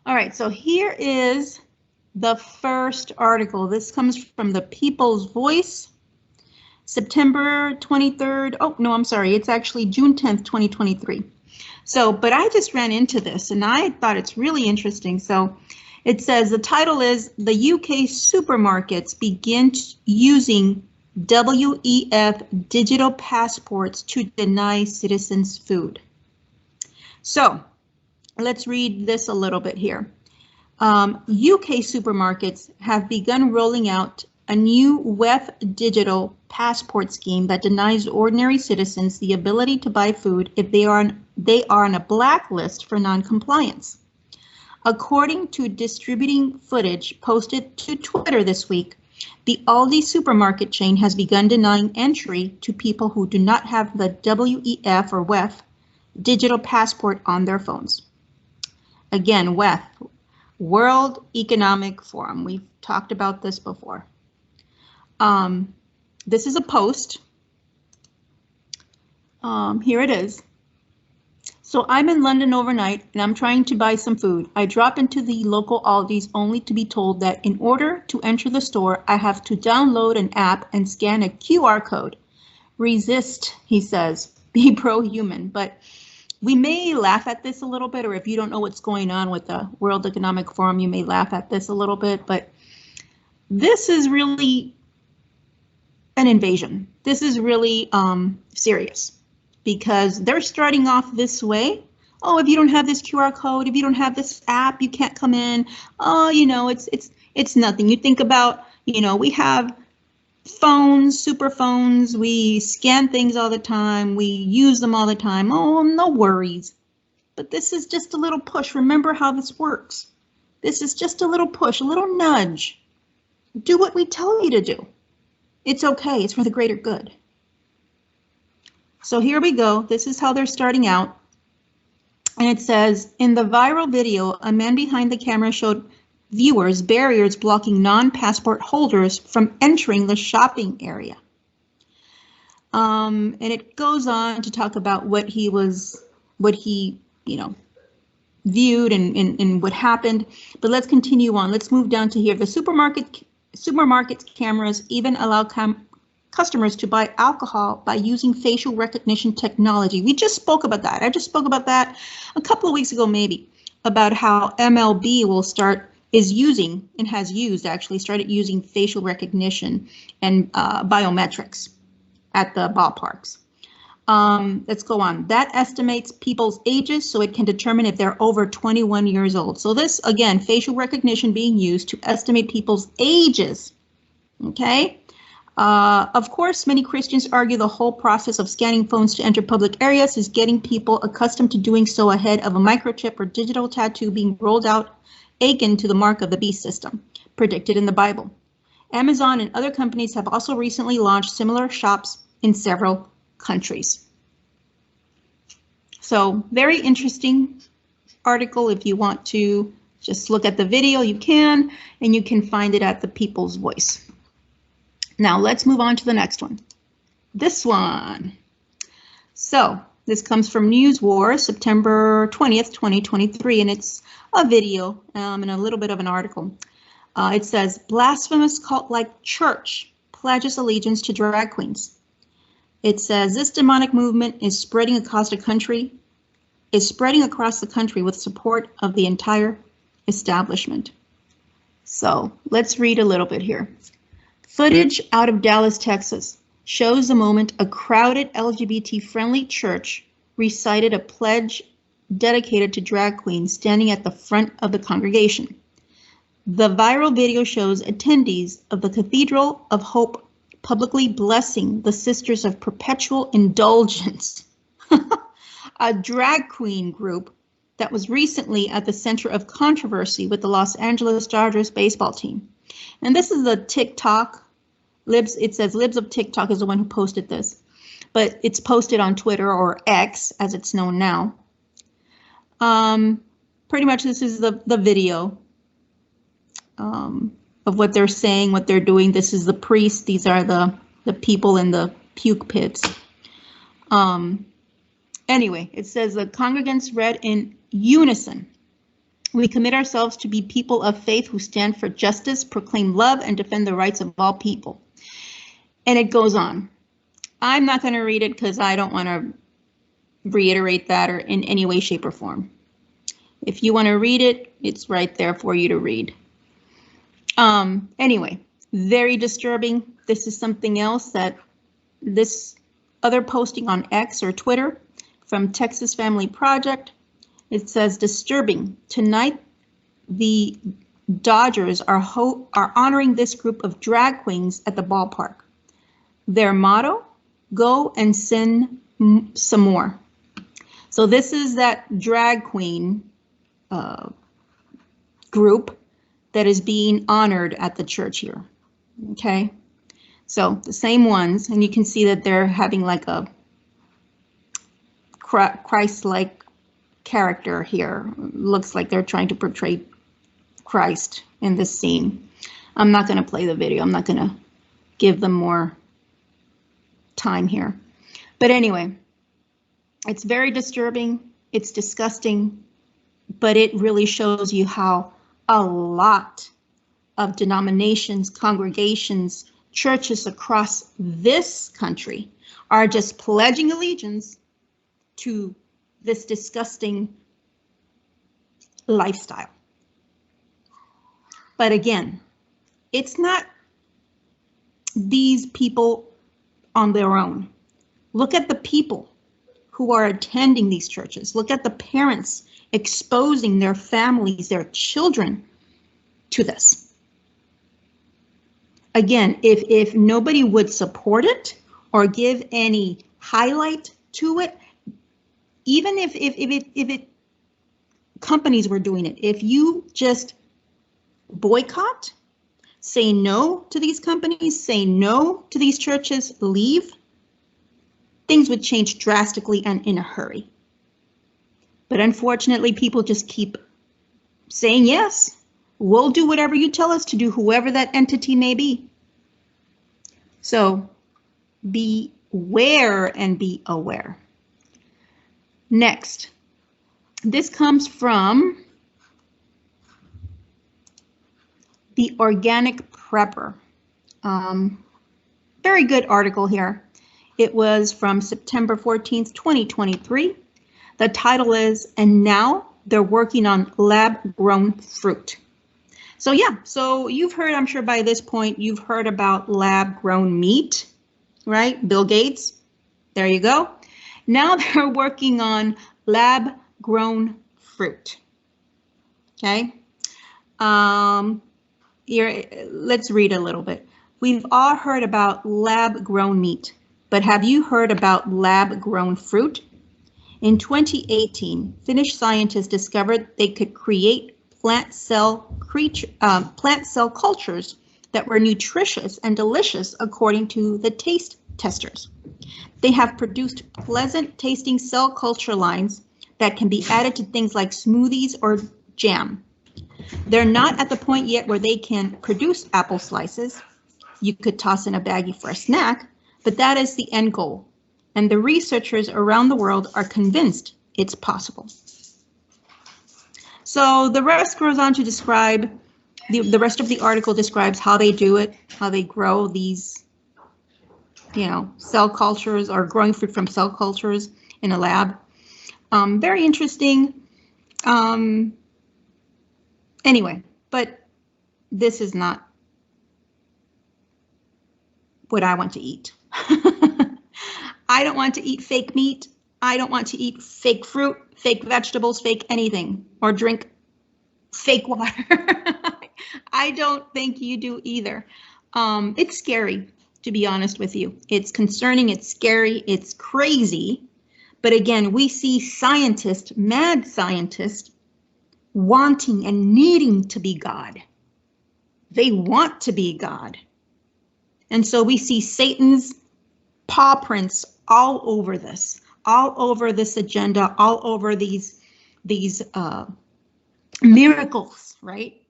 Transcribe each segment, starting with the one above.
All right, so here is the first article. This comes from the People's Voice, September 23rd. Oh, no, I'm sorry. It's actually June 10th, 2023. So, but I just ran into this and I thought it's really interesting. So it says the title is The UK Supermarkets Begin Using WEF Digital Passports to Deny Citizens Food. So let's read this a little bit here. UK supermarkets have begun rolling out a new WEF digital passport scheme that denies ordinary citizens the ability to buy food if they are on a blacklist for non-compliance. According to distributing footage posted to Twitter this week, the Aldi supermarket chain has begun denying entry to people who do not have the WEF or WEF digital passport on their phones. Again, WEF, World Economic Forum. We've talked about this before. This is a post. Here it is. So I'm in London overnight and I'm trying to buy some food. I drop into the local Aldi's only to be told that in order to enter the store, I have to download an app and scan a QR code. Resist, he says, be pro-human. But we may laugh at this a little bit, or if you don't know what's going on with the World Economic Forum, you may laugh at this a little bit, but this is really an invasion. This is really serious because they're starting off this way. Oh, if you don't have this QR code, if you don't have this app, you can't come in. Oh, you know, it's nothing. You think about, you know, we have phones, super phones, we scan things all the time, we use them all the time. Oh, no worries. But this is just a little push. Remember how this works. This is just a little push, a little nudge. Do what we tell you to do. It's okay. It's for the greater good. So here we go. This is how they're starting out. And it says, in the viral video, a man behind the camera showed viewers barriers blocking non-passport holders from entering the shopping area. And it goes on to talk about what he, you know, viewed and what happened. But let's continue on. Let's move down to here. The supermarket cameras even allow customers to buy alcohol by using facial recognition technology. We just spoke about that. I just spoke about that a couple of weeks ago, maybe, about how MLB is using and has used, actually started using facial recognition and biometrics at the ballparks. Let's go on. That estimates people's ages so it can determine if they're over 21 years old. So this, again, facial recognition being used to estimate people's ages. Okay. Of course, many Christians argue the whole process of scanning phones to enter public areas is getting people accustomed to doing so ahead of a microchip or digital tattoo being rolled out akin to the mark of the beast system, predicted in the Bible. Amazon and other companies have also recently launched similar shops in several countries. So very interesting article. If you want to just look at the video, you can, and you can find it at the People's Voice. Now let's move on to the next one. This one. So this comes from News War, September 20th, 2023, and it's a video and a little bit of an article. It says, Blasphemous cult-like church pledges allegiance to drag queens. It says, this demonic movement is spreading across the country with support of the entire establishment. So let's read a little bit here. Footage out of Dallas, Texas shows the moment a crowded LGBT-friendly church recited a pledge dedicated to drag queens standing at the front of the congregation. The viral video shows attendees of the Cathedral of Hope publicly blessing the Sisters of Perpetual Indulgence, a drag queen group that was recently at the center of controversy with the Los Angeles Dodgers baseball team. And this is the TikTok. It says Libs of TikTok is the one who posted this, but it's posted on Twitter, or X as it's known now. Pretty much this is the video of what they're saying, what they're doing. This is the priest. These are the people in the puke pits. Anyway, it says the congregants read in unison We commit ourselves to be people of faith who stand for justice, proclaim love, and defend the rights of all people. And it goes on. I'm not going to read it because I don't want to reiterate that or in any way, shape, or form. If you want to read it, it's right there for you to read. Anyway, very disturbing. This is something else that this other posting on X or Twitter from Texas Family Project. It says, disturbing. Tonight, the Dodgers are honoring this group of drag queens at the ballpark. Their motto, go and sin some more. So this is that drag queen group that is being honored at the church here. Okay, so the same ones, and you can see that they're having like a Christ-like character here. Looks like they're trying to portray Christ in this scene. I'm not going to play the video. I'm not going to give them more time here. But anyway, it's very disturbing. It's disgusting, but it really shows you how a lot of denominations, congregations, churches across this country are just pledging allegiance to this disgusting lifestyle. But again, it's not these people on their own. Look at the people who are attending these churches. Look at the parents exposing their families, their children to this. Again, if nobody would support it or give any highlight to it, even if companies were doing it, if you just boycott, say no to these companies, say no to these churches, leave, things would change drastically and in a hurry. But unfortunately, people just keep saying yes. We'll do whatever you tell us to do, whoever that entity may be. So beware and be aware. Next, this comes from The Organic Prepper. Very good article here. It was from September 14th, 2023. The title is, and now they're working on lab-grown fruit. So yeah, so you've heard, I'm sure by this point, you've heard about lab-grown meat, right? Bill Gates, there you go. Now they're working on lab-grown fruit, okay? Here, let's read a little bit. We've all heard about lab-grown meat, but have you heard about lab-grown fruit? In 2018, Finnish scientists discovered they could create plant cell cultures that were nutritious and delicious according to the taste testers. They have produced pleasant tasting cell culture lines that can be added to things like smoothies or jam. They're not at the point yet where they can produce apple slices you could toss in a baggie for a snack, but that is the end goal. And the researchers around the world are convinced it's possible. So the rest goes on to describe, the rest of the article describes how they do it, how they grow these, cell cultures or growing fruit from cell cultures in a lab. Very interesting. Anyway, but this is not what I want to eat. I don't want to eat fake meat. I don't want to eat fake fruit, fake vegetables, fake anything, or drink fake water. I don't think you do either. It's scary, to be honest with you. It's concerning, it's scary, it's crazy. But again, we see scientists, mad scientists, wanting and needing to be God. They want to be God. And so we see Satan's paw prints all over this agenda, all over these miracles, right?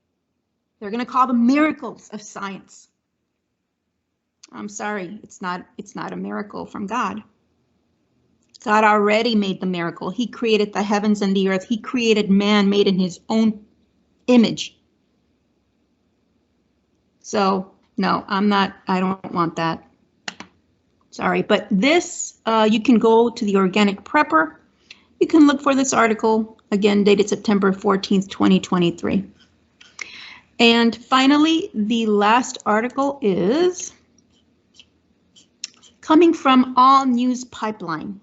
They're going to call them miracles of science. I'm sorry, it's not a miracle from God. God already made the miracle. He created the heavens and the earth. He created man made in his own image. So no, I don't want that. Sorry, but this, you can go to the Organic Prepper. You can look for this article, again, dated September 14th, 2023. And finally, the last article is coming from All News Pipeline,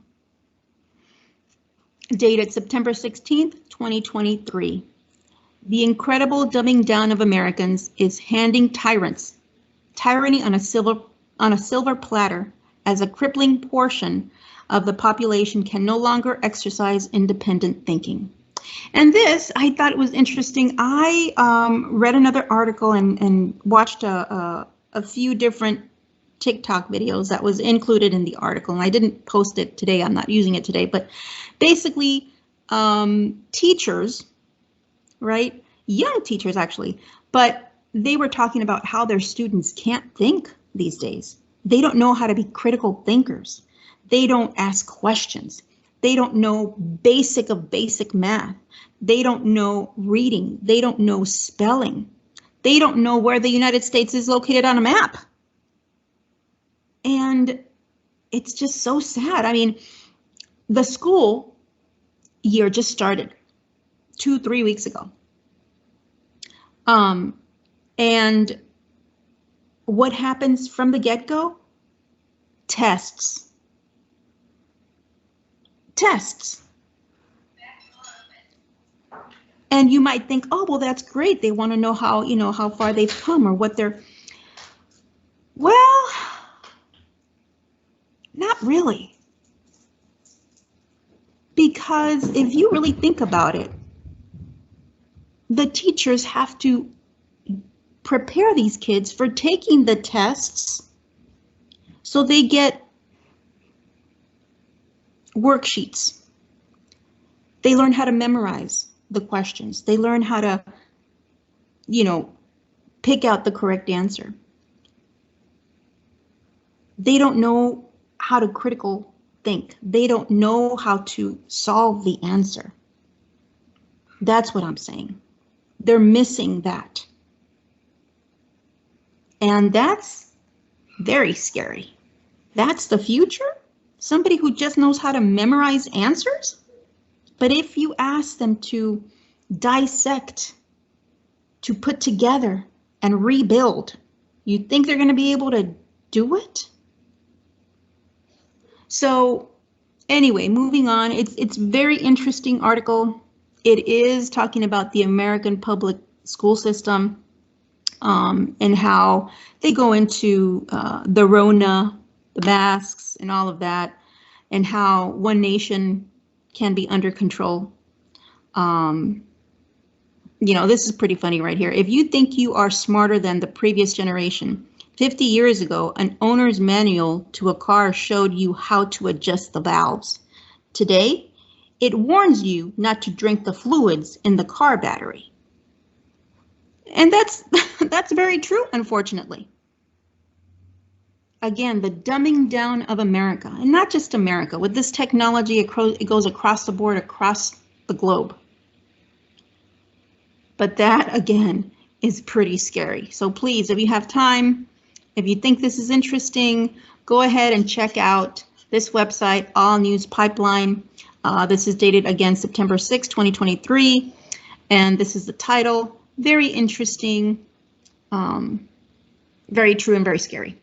dated September 16th, 2023. The incredible dumbing down of Americans is handing tyrants tyranny on a silver platter, as a crippling portion of the population can no longer exercise independent thinking. And this, I thought it was interesting. I read another article and watched a few different TikTok videos that was included in the article, and I didn't post it today. I'm not using it today, but basically teachers, right? Young teachers actually, but they were talking about how their students can't think these days. They don't know how to be critical thinkers. They don't ask questions. They don't know basic of basic math. They don't know reading. They don't know spelling. They don't know where the United States is located on a map. And it's just so sad. I mean, the school year just started 2-3 weeks ago. And what happens from the get-go? Tests. Tests. And you might think, oh, well, that's great. They want to know how, how far they've come or what they're. Well, not really. Because if you really think about it, the teachers have to prepare these kids for taking the tests so they get worksheets. They learn how to memorize the questions. They learn how to, pick out the correct answer. They don't know how to critical think. They don't know how to solve the answer. That's what I'm saying. They're missing that. And that's very scary. That's the future? Somebody who just knows how to memorize answers? But if you ask them to dissect, to put together and rebuild, you think they're going to be able to do it? So anyway, moving on, it's very interesting article. It is talking about the American public school system and how they go into the Rona, the masks and all of that, and how one nation can be under control. This is pretty funny right here. If you think you are smarter than the previous generation, 50 years ago, an owner's manual to a car showed you how to adjust the valves. Today, it warns you not to drink the fluids in the car battery. And that's very true, unfortunately. Again, the dumbing down of America, and not just America. With this technology, it goes across the board, across the globe. But that, again, is pretty scary. So please, if you have time, if you think this is interesting, go ahead and check out this website, All News Pipeline. This is dated, again, September 6, 2023. And this is the title. Very interesting, very true and very scary.